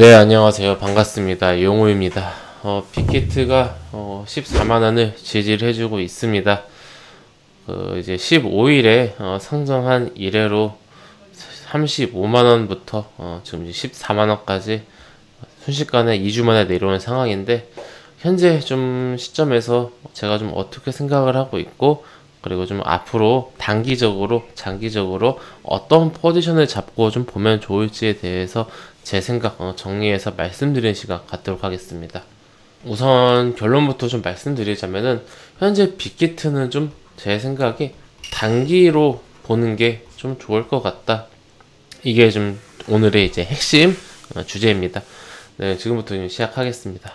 네, 안녕하세요. 반갑습니다. 용호입니다. 빅히트가 14만원을 지지를 해주고 있습니다. 이제 15일에 상정한 이래로 35만원부터 지금 이제 14만원까지 순식간에 2주 만에 내려오는 상황인데, 현재 좀 시점에서 제가 좀 어떻게 생각을 하고 있고, 그리고 좀 앞으로 단기적으로 장기적으로 어떤 포지션을 잡고 좀 보면 좋을지에 대해서 제 생각 정리해서 말씀드리는 시간 갖도록 하겠습니다. 우선 결론부터 좀 말씀드리자면은, 현재 빅히트는 좀 제 생각에 단기로 보는 게 좀 좋을 것 같다. 이게 좀 오늘의 이제 핵심 주제입니다. 네, 지금부터 좀 시작하겠습니다.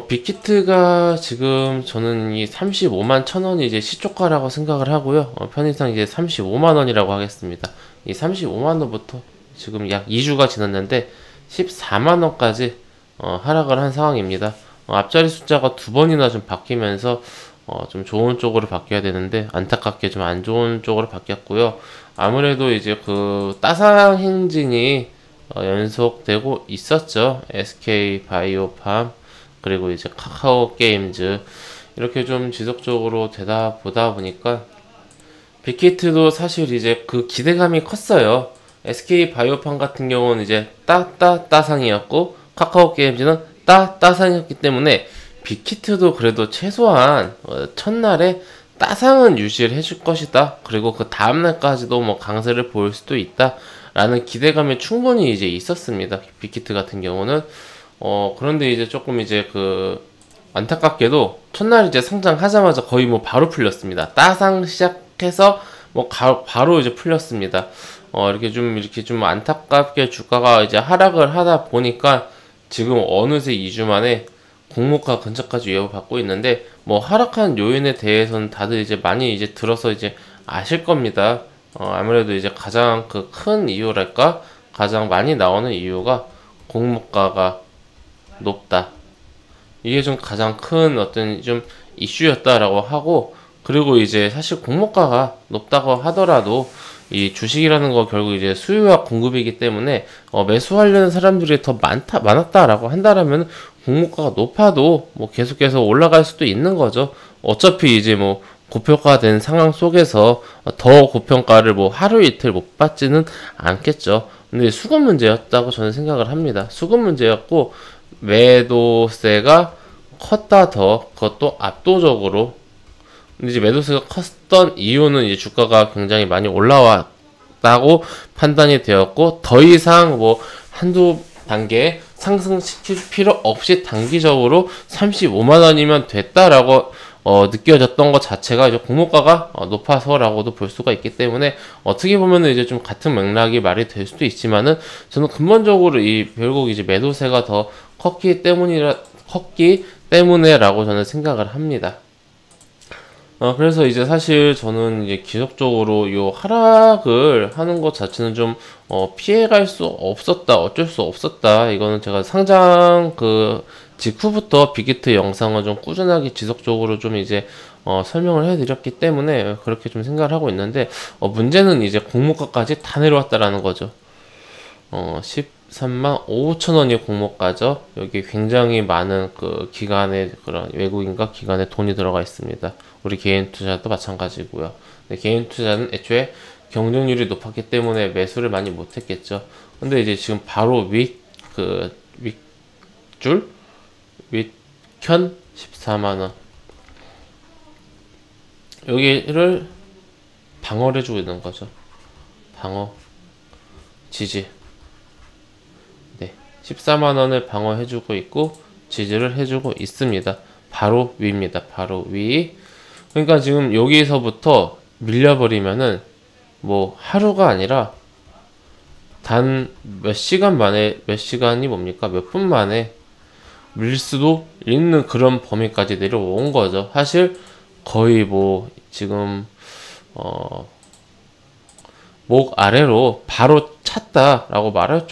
빅히트가 지금 저는 이 35만 1,000원이 이제 시초가라고 생각을 하고요. 편의상 이제 35만원이라고 하겠습니다. 이 35만원부터 지금 약 2주가 지났는데 14만원까지 하락을 한 상황입니다. 앞자리 숫자가 두 번이나 좀 바뀌면서 좀 좋은 쪽으로 바뀌어야 되는데 안타깝게 좀 안 좋은 쪽으로 바뀌었고요. 아무래도 이제 그 따상 행진이 연속되고 있었죠. SK 바이오팜 그리고 이제 카카오 게임즈 이렇게 좀 지속적으로 되다 보다 보니까 빅히트도 사실 이제 그 기대감이 컸어요. SK 바이오팜 같은 경우는 이제 따상이었고 카카오 게임즈는 따상이었기 때문에 빅히트도 그래도 최소한 첫날에 따상은 유지를 해줄 것이다. 그리고 그 다음날까지도 뭐 강세를 보일 수도 있다. 라는 기대감이 충분히 이제 있었습니다. 빅히트 같은 경우는. 그런데 이제 조금 이제 안타깝게도 첫날 이제 상장하자마자 거의 뭐 바로 풀렸습니다. 따상 시작해서 뭐 바로 이제 풀렸습니다. 이렇게 좀 안타깝게 주가가 이제 하락을 하다 보니까 지금 어느새 2주 만에 공모가 근처까지 예고받고 있는데, 뭐 하락한 요인에 대해서는 다들 이제 많이 이제 들어서 이제 아실 겁니다. 아무래도 이제 가장 큰 이유랄까? 가장 많이 나오는 이유가 공모가가 높다. 이게 좀 가장 큰 어떤 좀 이슈였다라고 하고, 그리고 이제 사실 공모가가 높다고 하더라도 이 주식이라는 거 결국 이제 수요와 공급이기 때문에 매수하려는 사람들이 더 많았다라고 한다라면 공모가가 높아도 뭐 계속해서 올라갈 수도 있는 거죠. 어차피 이제 뭐 고평가된 상황 속에서 더 고평가를 뭐 하루 이틀 못 받지는 않겠죠. 근데 수급 문제였다고 저는 생각을 합니다. 수급 문제였고 매도세가 컸다 더 그것도 압도적으로. 근데 이제 매도세가 컸던 이유는 이제 주가가 굉장히 많이 올라왔다고 판단이 되었고, 더 이상 뭐 한두 단계 상승시킬 필요 없이 단기적으로 35만원이면 됐다라고 느껴졌던 것 자체가 이제 공모가가 높아서라고도 볼 수가 있기 때문에, 어떻게 보면은 이제 좀 같은 맥락이 말이 될 수도 있지만은, 저는 근본적으로 결국 이제 매도세가 더 컸기 때문에라고 저는 생각을 합니다. 그래서 이제 사실 저는 이제 기적적으로 요 하락을 하는 것 자체는 좀 피해갈 수 없었다, 어쩔 수 없었다. 이거는 제가 상장 직후부터 빅히트 영상을 좀 꾸준하게 지속적으로 좀 이제 설명을 해드렸기 때문에 그렇게 좀 생각을 하고 있는데, 문제는 이제 공모가까지 다 내려왔다라는 거죠. 13만 5천원이 공모가죠. 여기 굉장히 많은 기관의 그런 외국인과 기관의 돈이 들어가 있습니다. 우리 개인 투자도 마찬가지고요. 근데 개인 투자는 애초에 경쟁률이 높았기 때문에 매수를 많이 못했겠죠. 근데 이제 지금 바로 윗현 14만원 여기를 방어를 해주고 있는 거죠. 방어 지지. 14만원을 방어해주고 있고 지지를 해주고 있습니다. 바로 위입니다. 바로 위. 그러니까 지금 여기서부터 밀려버리면은 뭐 하루가 아니라 단 몇 시간이 뭡니까? 몇 분 만에 밀 수도 있는 그런 범위까지 내려온 거죠. 사실 거의 뭐 지금 목 아래로 바로 찼다라고 말할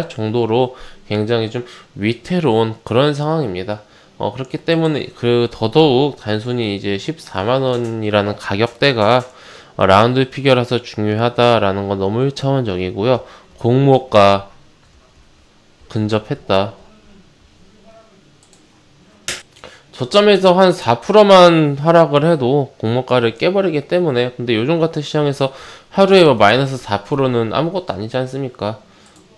정도로 굉장히 좀 위태로운 그런 상황입니다. 그렇기 때문에 더더욱 단순히 이제 14만원이라는 가격대가 라운드 피겨라서 중요하다라는 건 너무 1차원적이고요. 공모가 근접했다. 저점에서 한 4%만 하락을 해도 공모가를 깨버리기 때문에, 근데 요즘 같은 시장에서 하루에 마이너스 4%는 아무것도 아니지 않습니까?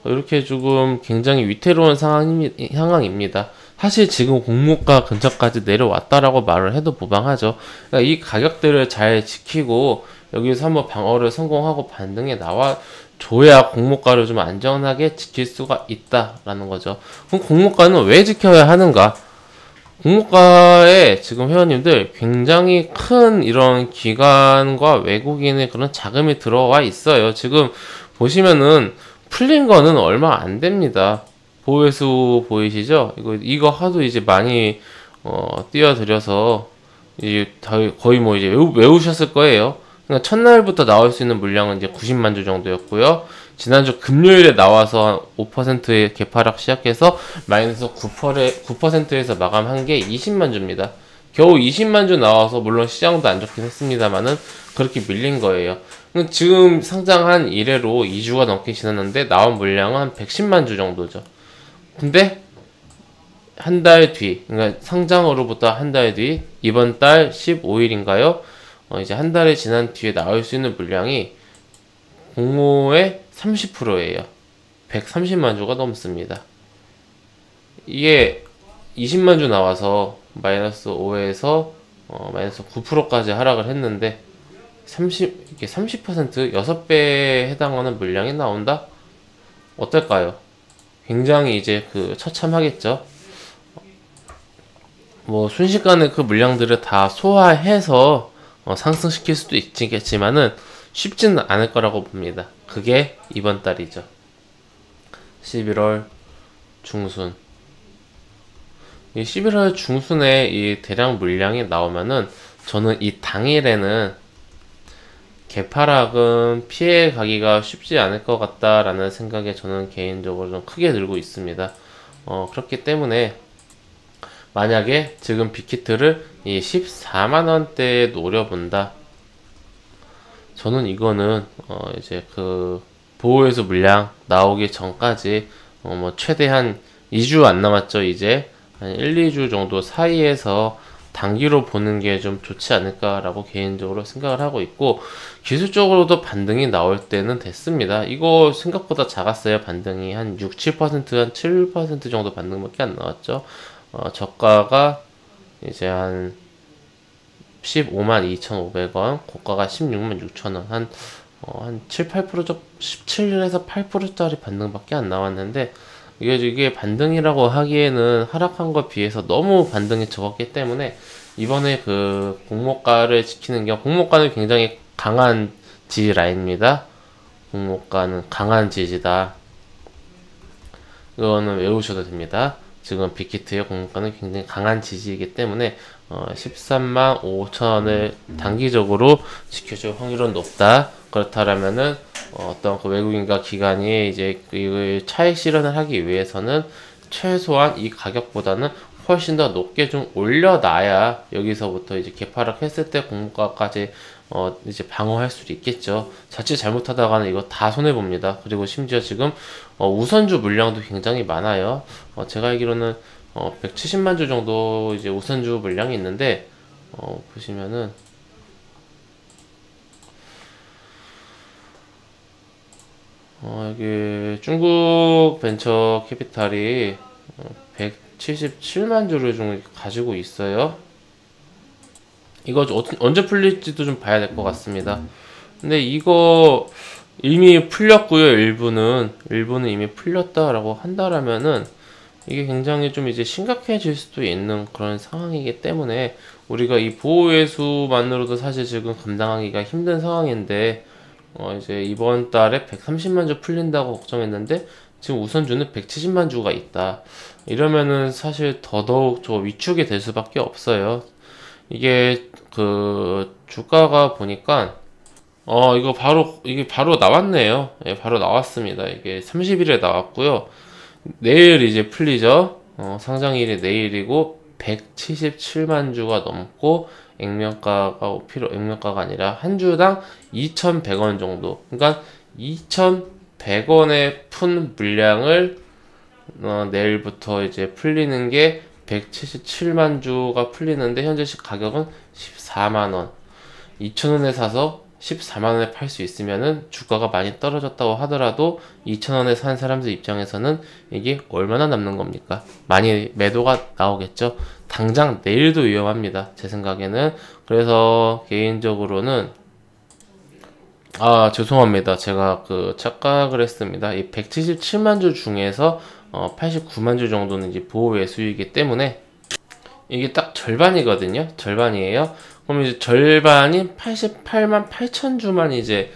이렇게 조금 굉장히 위태로운 상황입니다. 사실 지금 공모가 근처까지 내려왔다라고 말을 해도 무방하죠. 그러니까 이 가격대를 잘 지키고 여기서 한번 방어를 성공하고 반등에 나와 줘야 공모가를 좀 안전하게 지킬 수가 있다라는 거죠. 그럼 공모가는 왜 지켜야 하는가? 공모가에 지금 회원님들 굉장히 큰 이런 기관과 외국인의 그런 자금이 들어와 있어요. 지금 보시면은 풀린 거는 얼마 안 됩니다. 보회수 보이시죠? 이거 하도 이제 많이 띄워드려서 이제 거의 뭐 이제 외우셨을 거예요. 그러니까 첫날부터 나올 수 있는 물량은 이제 90만 주 정도였고요. 지난주 금요일에 나와서 5%의 개파락 시작해서 마이너스 9%에서 마감한 게 20만 주입니다. 겨우 20만 주 나와서 물론 시장도 안 좋긴 했습니다만은 그렇게 밀린 거예요. 지금 상장한 이래로 2주가 넘게 지났는데 나온 물량은 한 110만 주 정도죠. 근데 한 달 뒤, 그러니까 상장으로부터 한 달 뒤, 이번 달 15일인가요? 이제 한 달이 지난 뒤에 나올 수 있는 물량이 공모의 30%예요. 130만 주가 넘습니다. 이게 20만 주 나와서 마이너스 5에서 마이너스 9%까지 하락을 했는데 이게 30%, 6배에 해당하는 물량이 나온다? 어떨까요? 굉장히 이제 처참하겠죠? 뭐 순식간에 그 물량들을 다 소화해서 상승시킬 수도 있겠지만은 쉽지는 않을 거라고 봅니다. 그게 이번 달이죠. 11월 중순. 이 11월 중순에 이 대량 물량이 나오면은 저는 이 당일에는 개파락은 피해 가기가 쉽지 않을 것 같다라는 생각에 저는 개인적으로 좀 크게 들고 있습니다. 그렇기 때문에 만약에 지금 빅히트를 이 14만원대에 노려본다. 저는 이거는 이제 보호해수 물량 나오기 전까지 뭐 최대한 2주 안 남았죠. 이제 한 1, 2주 정도 사이에서 단기로 보는 게 좀 좋지 않을까라고 개인적으로 생각을 하고 있고, 기술적으로도 반등이 나올 때는 됐습니다. 이거 생각보다 작았어요. 반등이 한 6, 7%, 한 7% 정도 반등밖에 안 나왔죠. 저가가 이제 한 15만 2,500원, 고가가 16만 6천원, 한 7, 8%, 17에서 8%짜리 반등밖에 안 나왔는데, 이게 반등이라고 하기에는 하락한 것 비해서 너무 반등이 적었기 때문에, 이번에 공모가를 지키는 게, 공모가는 굉장히 강한 지지 라인입니다. 공모가는 강한 지지다. 이거는 외우셔도 됩니다. 지금 빅히트의 공모가는 굉장히 강한 지지이기 때문에 13만 5천원을 단기적으로 지켜줄 확률은 높다. 그렇다면은 어떤 외국인과 기관이 이제 이걸 차익 실현을 하기 위해서는 최소한 이 가격보다는 훨씬 더 높게 좀 올려놔야 여기서부터 이제 개파락 했을 때 공모가까지 이제 방어할 수 있겠죠. 자칫 잘못하다가는 이거 다 손해봅니다. 그리고 심지어 지금 우선주 물량도 굉장히 많아요. 제가 알기로는 170만 주 정도 이제 우선주 물량이 있는데, 보시면은 여기 중국 벤처 캐피탈이 177만 주를 좀 가지고 있어요. 이거 언제 풀릴지도 좀 봐야 될 것 같습니다. 근데 이거 이미 풀렸고요. 일부는 이미 풀렸다라고 한다라면은 이게 굉장히 좀 이제 심각해질 수도 있는 그런 상황이기 때문에, 우리가 이 보호회수만으로도 사실 지금 감당하기가 힘든 상황인데, 이제 이번 달에 130만 주 풀린다고 걱정했는데 지금 우선주는 170만 주가 있다. 이러면은 사실 더더욱 위축이 될 수밖에 없어요. 이게 주가가 보니까 이게 바로 나왔네요. 예, 바로 나왔습니다. 이게 30일에 나왔고요. 내일 이제 풀리죠. 상장일이 내일이고 177만 주가 넘고, 액면가가 아니라 한 주당 2,100원 정도. 그러니까 2,100원에 푼 물량을 내일부터 이제 풀리는 게 177만 주가 풀리는데 현재 가격은 14만원. 2,000원에 사서 14만원에 팔 수 있으면은 주가가 많이 떨어졌다고 하더라도 2,000원에 산 사람들 입장에서는 이게 얼마나 남는 겁니까? 많이 매도가 나오겠죠. 당장 내일도 위험합니다, 제 생각에는. 그래서 개인적으로는 죄송합니다. 제가 착각을 했습니다. 이 177만 주 중에서 89만 주 정도는 이제 보호 매수이기 때문에 이게 딱 절반이거든요. 절반이에요. 그럼 이제 절반인 88만 8천 주만 이제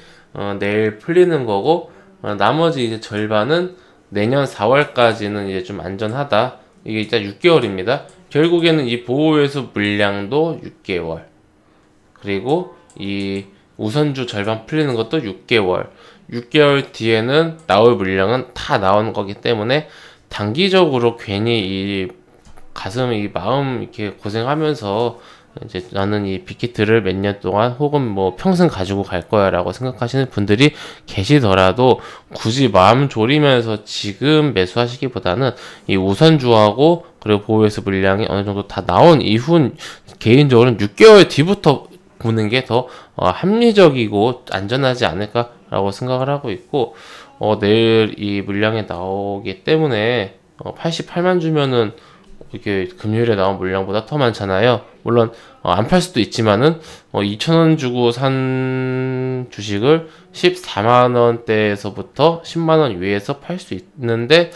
내일 풀리는 거고, 나머지 이제 절반은 내년 4월까지는 이제 좀 안전하다. 이게 일단 6개월입니다. 결국에는 이 보호매수 물량도 6개월, 그리고 이 우선주 절반 풀리는 것도 6개월. 6개월 뒤에는 나올 물량은 다 나오는 거기 때문에 단기적으로 괜히 이 마음 이렇게 고생하면서 이제 나는 이 빅히트를 몇 년 동안 혹은 뭐 평생 가지고 갈 거야 라고 생각하시는 분들이 계시더라도 굳이 마음 졸이면서 지금 매수하시기보다는 이 우선주하고 그리고 보호매수 물량이 어느 정도 다 나온 이후 개인적으로는 6개월 뒤부터 보는 게 더 합리적이고 안전하지 않을까라고 생각을 하고 있고, 내일 이 물량이 나오기 때문에 88만 주면은 이렇게 금요일에 나온 물량보다 더 많잖아요. 물론 안 팔 수도 있지만은 2,000원 주고 산 주식을 14만원대에서부터 10만원 위에서 팔 수 있는데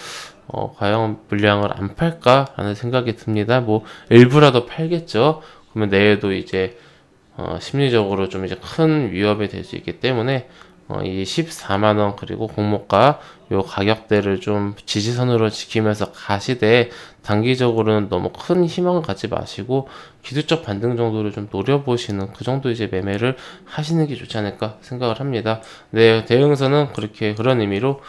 과연 물량을 안 팔까 하는 생각이 듭니다. 뭐 일부라도 팔겠죠. 그러면 내일도 이제 심리적으로 좀 이제 큰 위협이 될 수 있기 때문에 이 14만원 그리고 공모가 요 가격대를 좀 지지선으로 지키면서 가시되, 단기적으로는 너무 큰 희망을 갖지 마시고 기술적 반등 정도를 좀 노려보시는 그 정도 이제 매매를 하시는 게 좋지 않을까 생각을 합니다. 네, 대응선은 그런 의미로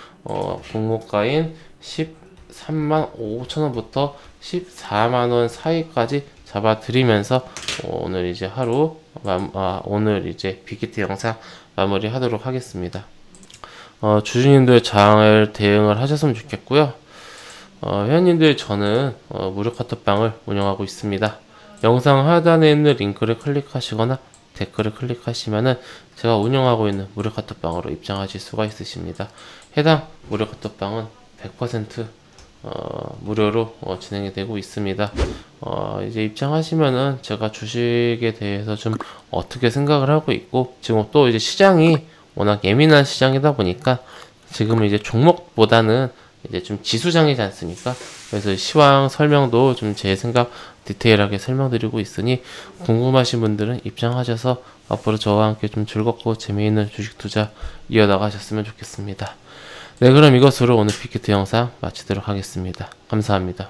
공모가인 13만 5천원부터 14만원 사이까지 잡아드리면서 오늘 이제 오늘 이제 빅히트 영상 마무리 하도록 하겠습니다. 주주님들 잘 대응을 하셨으면 좋겠고요. 회원님들, 저는 무료 카톡방을 운영하고 있습니다. 영상 하단에 있는 링크를 클릭하시거나 댓글을 클릭하시면은 제가 운영하고 있는 무료 카톡방으로 입장하실 수가 있으십니다. 해당 무료 카톡방은 100% 무료로 진행이 되고 있습니다. 이제 입장하시면은 제가 주식에 대해서 좀 어떻게 생각을 하고 있고, 지금 또 이제 시장이 워낙 예민한 시장이다 보니까 지금은 이제 종목보다는 이제 좀 지수장이지 않습니까? 그래서 시황 설명도 좀 제 생각 디테일하게 설명드리고 있으니 궁금하신 분들은 입장하셔서 앞으로 저와 함께 좀 즐겁고 재미있는 주식 투자 이어나가셨으면 좋겠습니다. 네, 그럼 이것으로 오늘 빅히트 영상 마치도록 하겠습니다. 감사합니다.